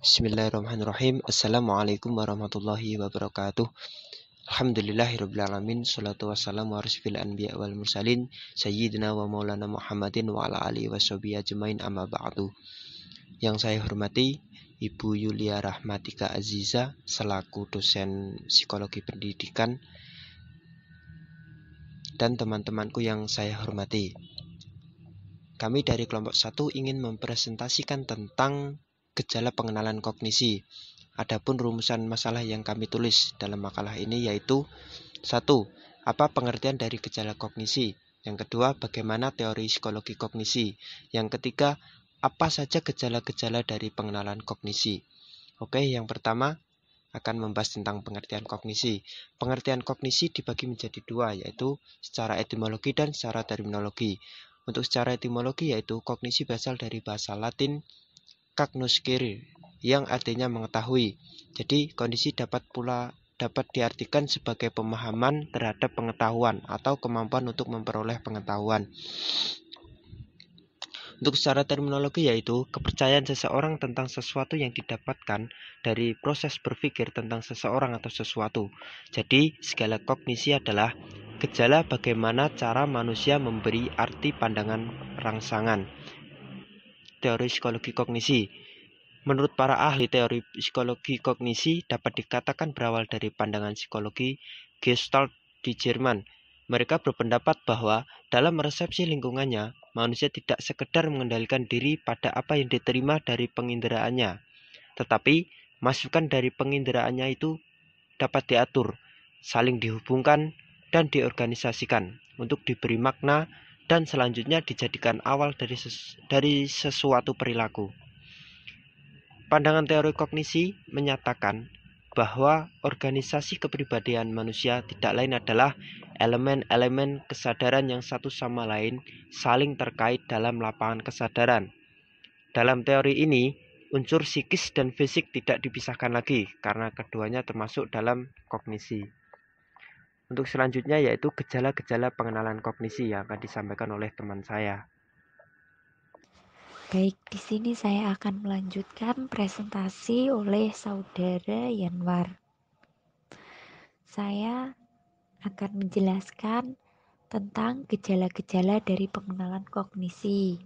Bismillahirrahmanirrahim. Assalamualaikum warahmatullahi wabarakatuh. Alhamdulillahirrabbilalamin. Salatu wassalamu ala asyrofil anbiya wal mursalin Sayyidina wa maulana Muhammadin wa ala alihi washabihi ajmain, amma ba'du. Yang saya hormati Ibu Yulia Rahmatika Aziza selaku dosen psikologi pendidikan dan teman-temanku yang saya hormati. Kami dari kelompok 1 ingin mempresentasikan tentang gejala pengenalan kognisi. Adapun rumusan masalah yang kami tulis dalam makalah ini yaitu 1. Apa pengertian dari gejala kognisi? Yang kedua, bagaimana teori psikologi kognisi? Yang ketiga, apa saja gejala-gejala dari pengenalan kognisi? Oke, yang pertama akan membahas tentang pengertian kognisi. Pengertian kognisi dibagi menjadi dua, yaitu secara etimologi dan secara terminologi. Untuk secara etimologi yaitu kognisi berasal dari bahasa Latin cognoscere yang artinya mengetahui. Jadi kondisi dapat diartikan sebagai pemahaman terhadap pengetahuan atau kemampuan untuk memperoleh pengetahuan. Untuk secara terminologi yaitu kepercayaan seseorang tentang sesuatu yang didapatkan dari proses berpikir tentang seseorang atau sesuatu. Jadi segala kognisi adalah gejala bagaimana cara manusia memberi arti pandangan rangsangan. Teori psikologi kognisi. Menurut para ahli teori psikologi kognisi dapat dikatakan berawal dari pandangan psikologi Gestalt di Jerman. Mereka berpendapat bahwa dalam resepsi lingkungannya, manusia tidak sekedar mengendalikan diri pada apa yang diterima dari penginderaannya, tetapi masukan dari penginderaannya itu dapat diatur, saling dihubungkan, dan diorganisasikan untuk diberi makna dan selanjutnya dijadikan awal dari sesuatu perilaku. Pandangan teori kognisi menyatakan bahwa organisasi kepribadian manusia tidak lain adalah elemen-elemen kesadaran yang satu sama lain saling terkait dalam lapangan kesadaran. Dalam teori ini, unsur psikis dan fisik tidak dipisahkan lagi karena keduanya termasuk dalam kognisi. Untuk selanjutnya yaitu gejala-gejala pengenalan kognisi yang akan disampaikan oleh teman saya. Baik, di sini saya akan melanjutkan presentasi oleh Saudara Yanwar. Saya akan menjelaskan tentang gejala-gejala dari pengenalan kognisi.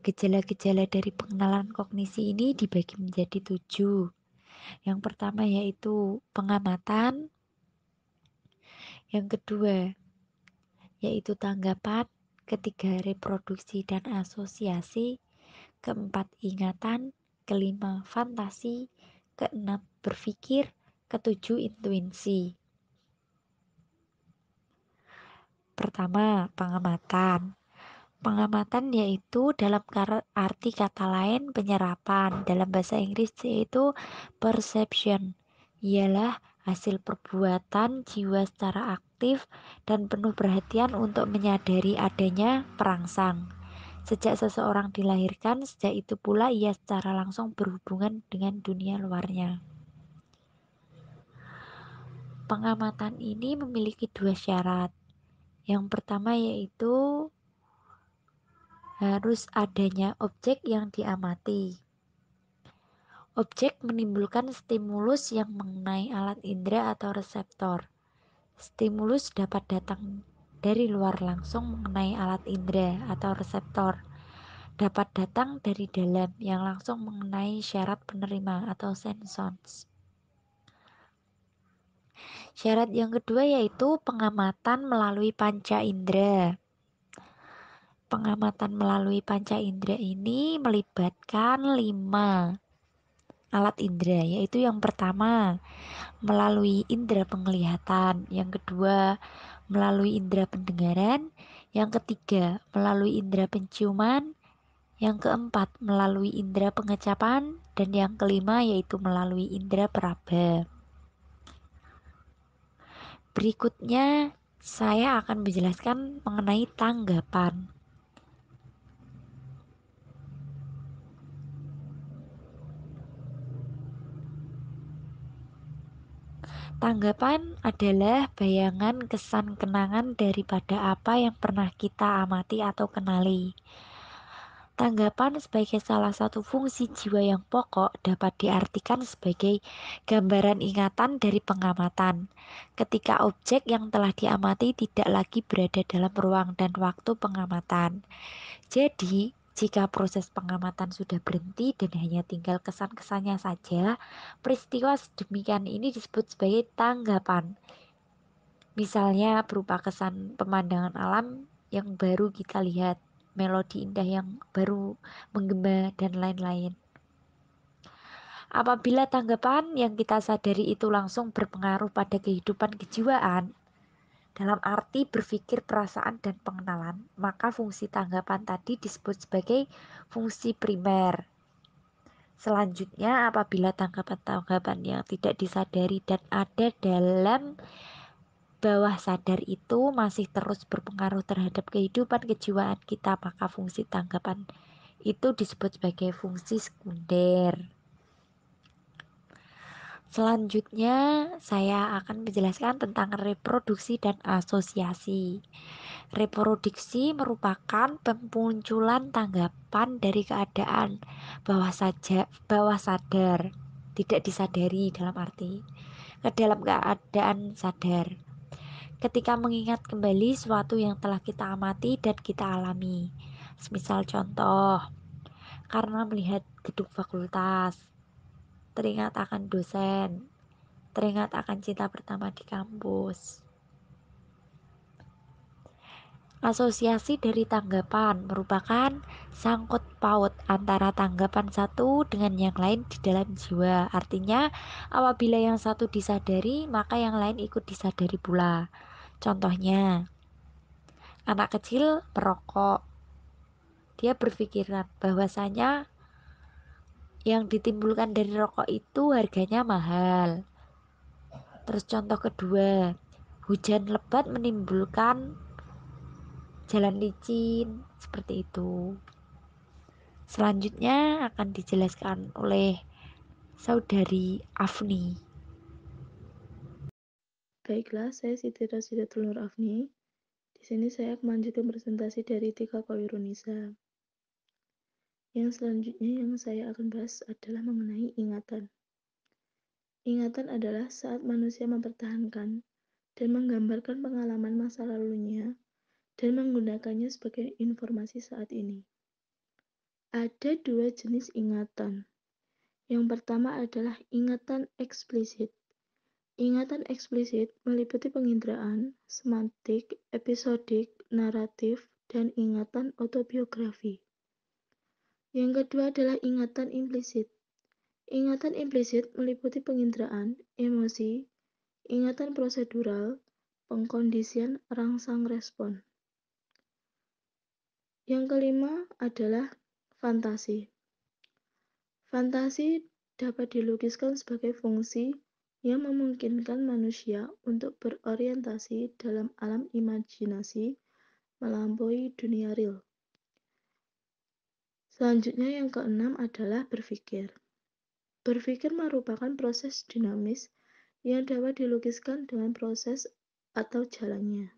Gejala-gejala dari pengenalan kognisi ini dibagi menjadi 7. Yang pertama yaitu pengamatan. Yang kedua yaitu tanggapan. Ketiga reproduksi dan asosiasi. Keempat ingatan, kelima fantasi, keenam berpikir, ketujuh intuisi. Pertama, pengamatan. Pengamatan yaitu dalam arti kata lain penyerapan. Dalam bahasa Inggris yaitu perception. Ialah hasil perbuatan jiwa secara aktif dan penuh perhatian untuk menyadari adanya perangsang. Sejak seseorang dilahirkan, sejak itu pula ia secara langsung berhubungan dengan dunia luarnya. Pengamatan ini memiliki 2 syarat. Yang pertama yaitu harus adanya objek yang diamati. Objek menimbulkan stimulus yang mengenai alat indera atau reseptor. Stimulus dapat datang dari luar langsung mengenai alat indera atau reseptor. Dapat datang dari dalam yang langsung mengenai syarat penerima atau sensors. Syarat yang kedua yaitu pengamatan melalui panca indera. Pengamatan melalui panca indera ini melibatkan 5 alat indera, yaitu yang pertama melalui indera penglihatan, yang kedua melalui indera pendengaran, yang ketiga melalui indera penciuman, yang keempat melalui indera pengecapan, dan yang kelima yaitu melalui indera peraba. Berikutnya saya akan menjelaskan mengenai tanggapan. Tanggapan adalah bayangan, kesan, kenangan daripada apa yang pernah kita amati atau kenali. Tanggapan sebagai salah satu fungsi jiwa yang pokok dapat diartikan sebagai gambaran ingatan dari pengamatan. Ketika objek yang telah diamati tidak lagi berada dalam ruang dan waktu pengamatan. Jadi, jika proses pengamatan sudah berhenti dan hanya tinggal kesan-kesannya saja, peristiwa sedemikian ini disebut sebagai tanggapan. Misalnya berupa kesan pemandangan alam yang baru kita lihat, melodi indah yang baru menggema, dan lain-lain. Apabila tanggapan yang kita sadari itu langsung berpengaruh pada kehidupan kejiwaan, dalam arti berpikir, perasaan, dan pengenalan, maka fungsi tanggapan tadi disebut sebagai fungsi primer. Selanjutnya, apabila tanggapan-tanggapan yang tidak disadari dan ada dalam bawah sadar itu masih terus berpengaruh terhadap kehidupan kejiwaan kita, maka fungsi tanggapan itu disebut sebagai fungsi sekunder. Selanjutnya, saya akan menjelaskan tentang reproduksi dan asosiasi. Reproduksi merupakan pemunculan tanggapan dari keadaan bawah sadar, tidak disadari dalam arti ke dalam keadaan sadar. Ketika mengingat kembali sesuatu yang telah kita amati dan kita alami. Semisal contoh, karena melihat gedung fakultas, teringat akan dosen, teringat akan cinta pertama di kampus. Asosiasi dari tanggapan merupakan sangkut paut antara tanggapan satu dengan yang lain di dalam jiwa. Artinya, apabila yang satu disadari, maka yang lain ikut disadari pula. Contohnya, anak kecil merokok. Dia berpikiran bahwasanya yang ditimbulkan dari rokok itu harganya mahal. Terus contoh kedua, hujan lebat menimbulkan jalan licin, seperti itu. Selanjutnya akan dijelaskan oleh Saudari Afni. Baiklah, saya Siti Rasidatul Nur Afni. Di sini saya akan melanjutkan presentasi dari Tika Koirunisa. Yang selanjutnya yang saya akan bahas adalah mengenai ingatan. Ingatan adalah saat manusia mempertahankan dan menggambarkan pengalaman masa lalunya dan menggunakannya sebagai informasi saat ini. Ada dua jenis ingatan. Yang pertama adalah ingatan eksplisit. Ingatan eksplisit meliputi penginderaan, semantik, episodik, naratif, dan ingatan autobiografi. Yang kedua adalah ingatan implisit. Ingatan implisit meliputi penginderaan, emosi, ingatan prosedural, pengkondisian rangsang respon. Yang kelima adalah fantasi. Fantasi dapat dilukiskan sebagai fungsi yang memungkinkan manusia untuk berorientasi dalam alam imajinasi melampaui dunia real. Selanjutnya yang keenam adalah berpikir. Berpikir merupakan proses dinamis yang dapat dilukiskan dengan proses atau jalannya.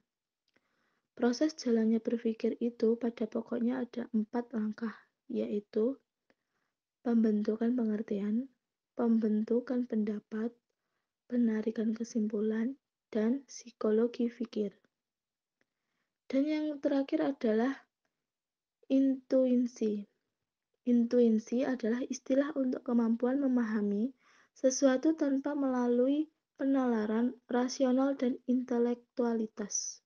Proses jalannya berpikir itu pada pokoknya ada 4 langkah, yaitu pembentukan pengertian, pembentukan pendapat, penarikan kesimpulan, dan psikologi pikir. Dan yang terakhir adalah intuisi. Intuisi adalah istilah untuk kemampuan memahami sesuatu tanpa melalui penalaran rasional dan intelektualitas.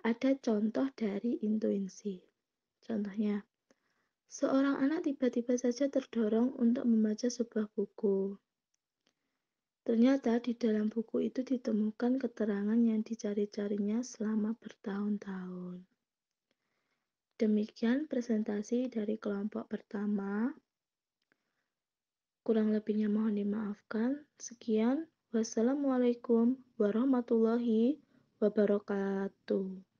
Ada contoh dari intuisi. Contohnya, seorang anak tiba-tiba saja terdorong untuk membaca sebuah buku. Ternyata di dalam buku itu ditemukan keterangan yang dicari-carinya selama bertahun-tahun. Demikian presentasi dari kelompok pertama. Kurang lebihnya mohon dimaafkan. Sekian. Wassalamualaikum warahmatullahi wabarakatuh.